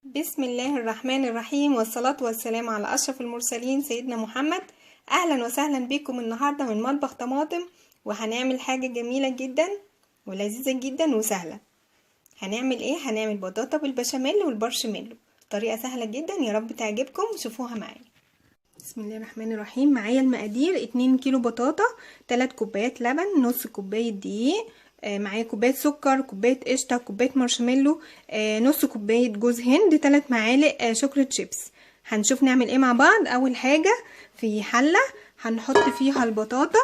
بسم الله الرحمن الرحيم، والصلاة والسلام على أشرف المرسلين سيدنا محمد. أهلا وسهلا بكم النهاردة من مطبخ طماطم، وهنعمل حاجة جميلة جدا ولذيذة جدا وسهلة. هنعمل ايه؟ هنعمل بطاطا بالبشاميل والبارشميلو. طريقة سهلة جدا، يا رب تعجبكم، شوفوها معايا. بسم الله الرحمن الرحيم. معايا المقادير: 2 كيلو بطاطا، 3 كوبايات لبن، نص كوباية دقيق، معايا كوباية سكر، كوباية قشطة، كوباية مارشميلو، نص كوباية جوز هند، 3 معالق شوكولاتة شيبس. هنشوف نعمل ايه مع بعض. اول حاجة في حلة هنحط فيها البطاطا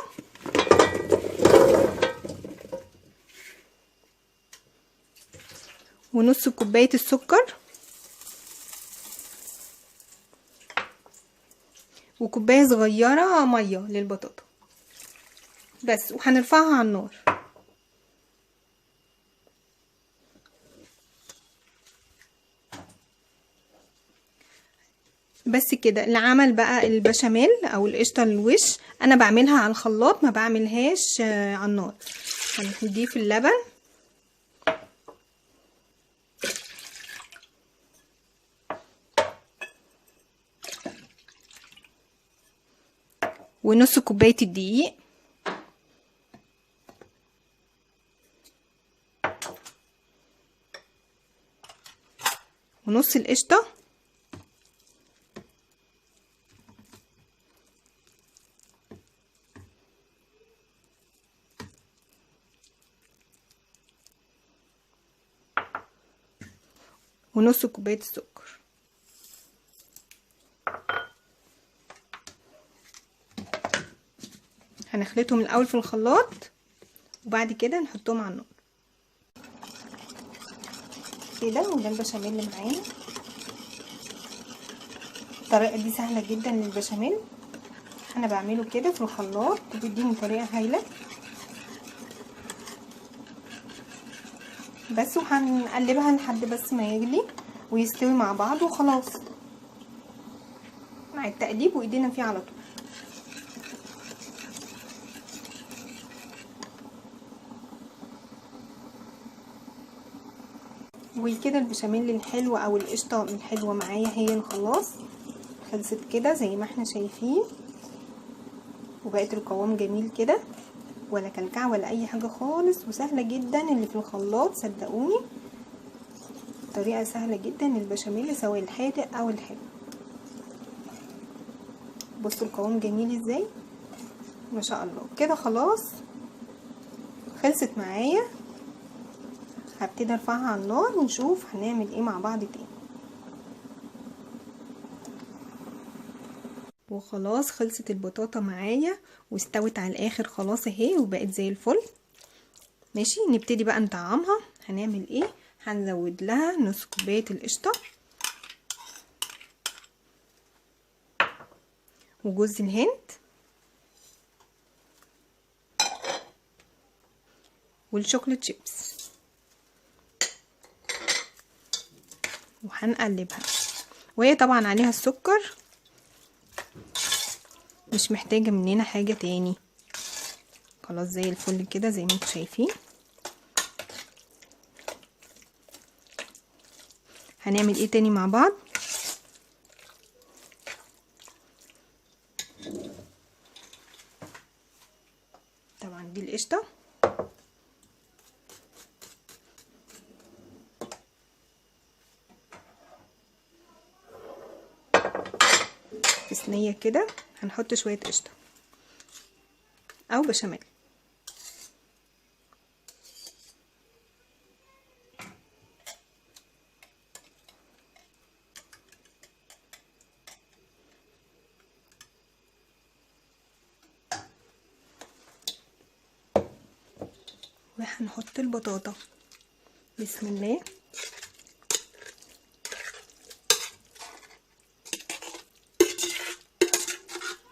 ونص كوباية السكر وكوباية صغيرة مية للبطاطا بس، وهنرفعها على النار. بس كده. لعمل بقى البشاميل او القشطه الوش، انا بعملها على الخلاط، ما بعملهاش على النار. هنضيف اللبن ونص كوبايه الدقيق ونص القشطه ونص كوبايه السكر. هنخلطهم الاول في الخلاط وبعد كده نحطهم على النار كده. وده البشاميل اللي معانا. الطريقه دي سهله جدا للبشاميل، انا بعمله كده في الخلاط وبيديني طريقه هايله بس. وهنقلبها لحد بس ما يغلي ويستوي مع بعض وخلاص، مع التقليب وايدينا فيه على طول. وكده البشاميل الحلو او القشطه الحلوه معايا هي خلاص خلصت كده زي ما احنا شايفين، وبقت القوام جميل كده، ولا كلكعه ولا اي حاجه خالص، وسهله جدا اللي في الخلاط صدقوني. طريقه سهله جدا للبشاميل سواء الحادق او الحلو. بصوا القوام جميل ازاي، ما شاء الله. كده خلاص خلصت معايا. هبتدي ارفعها على النار ونشوف هنعمل ايه مع بعض تاني. وخلاص خلصت البطاطا معايا واستوت على الاخر خلاص اهي، وبقت زي الفل. ماشي، نبتدي بقى نطعمها. هنعمل ايه؟ هنزود لها نص كوبايه القشطه وجوز الهند والشوكولاتة شيبس، وهنقلبها. وهي طبعا عليها السكر، مش محتاجة مننا حاجة تاني. خلاص زي الفل كده زي ما انتم شايفين. هنعمل ايه تاني مع بعض؟ طبعا دي القشطة، في صينية كده هنحط شوية قشطة او بشاميل. وهنحط البطاطا. بسم الله.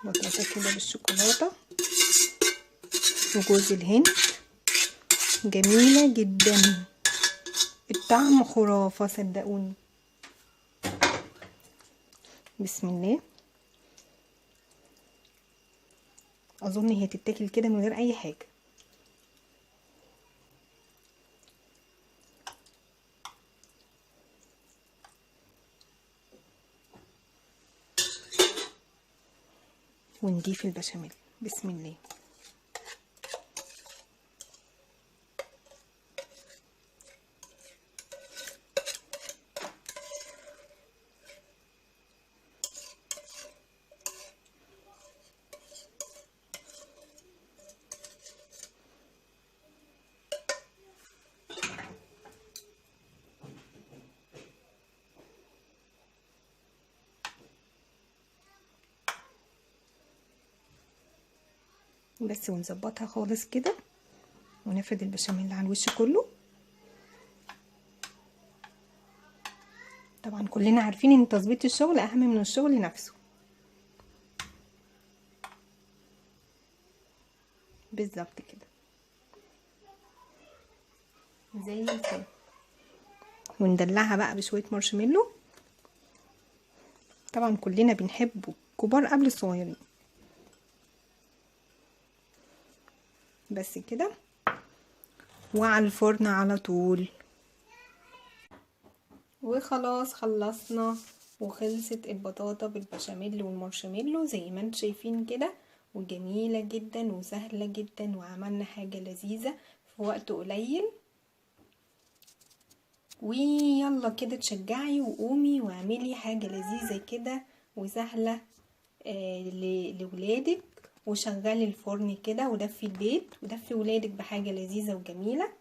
بطاطا كده بالشوكولاتة وجوز الهند، جميلة جدا، الطعم خرافة صدقوني. بسم الله. اظن هي تتاكل كده من غير اي حاجة. ونضيف البشاميل. بسم الله. بس ونظبطها خالص كده ونفرد البشاميل على الوش كله. طبعا كلنا عارفين ان تظبيط الشغل اهم من الشغل نفسه. بالظبط كده زي الفل. وندلعها بقى بشويه مارشميلو. طبعا كلنا بنحبه، كبار قبل الصغيرين. بس كده وعلى الفرن على طول. وخلاص خلصنا وخلصت البطاطا بالبشاميل والمارشميلو زي ما انتم شايفين كده، وجميلة جدا وسهلة جدا، وعملنا حاجة لذيذة في وقت قليل. ويلا كده تشجعي وقومي واعملي حاجة لذيذة كده وسهلة لولادك، وشغلي الفرن كده ودفي البيت ودفي ولادك بحاجة لذيذة وجميلة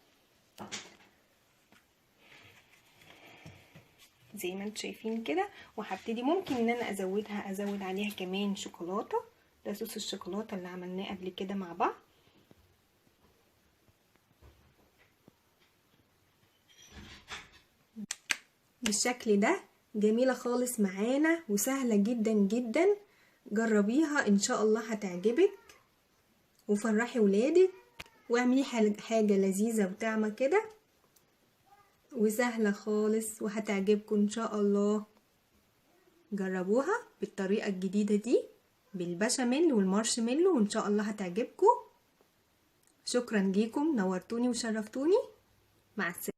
زي ما انتم شايفين كده. وهبتدي ممكن ان انا ازود عليها كمان شوكولاتة. ده صوص الشوكولاتة اللي عملناه قبل كده مع بعض. بالشكل ده جميلة خالص معانا وسهلة جدا جدا. جربيها ان شاء الله هتعجبك، وفرحي ولادك واعملي حاجة لذيذة وطعمة كده وسهلة خالص وهتعجبكم ان شاء الله. جربوها بالطريقة الجديدة دي بالبشاميل والمارشميلو وان شاء الله هتعجبكم. شكرا ليكم، نورتوني وشرفتوني. مع السلامة.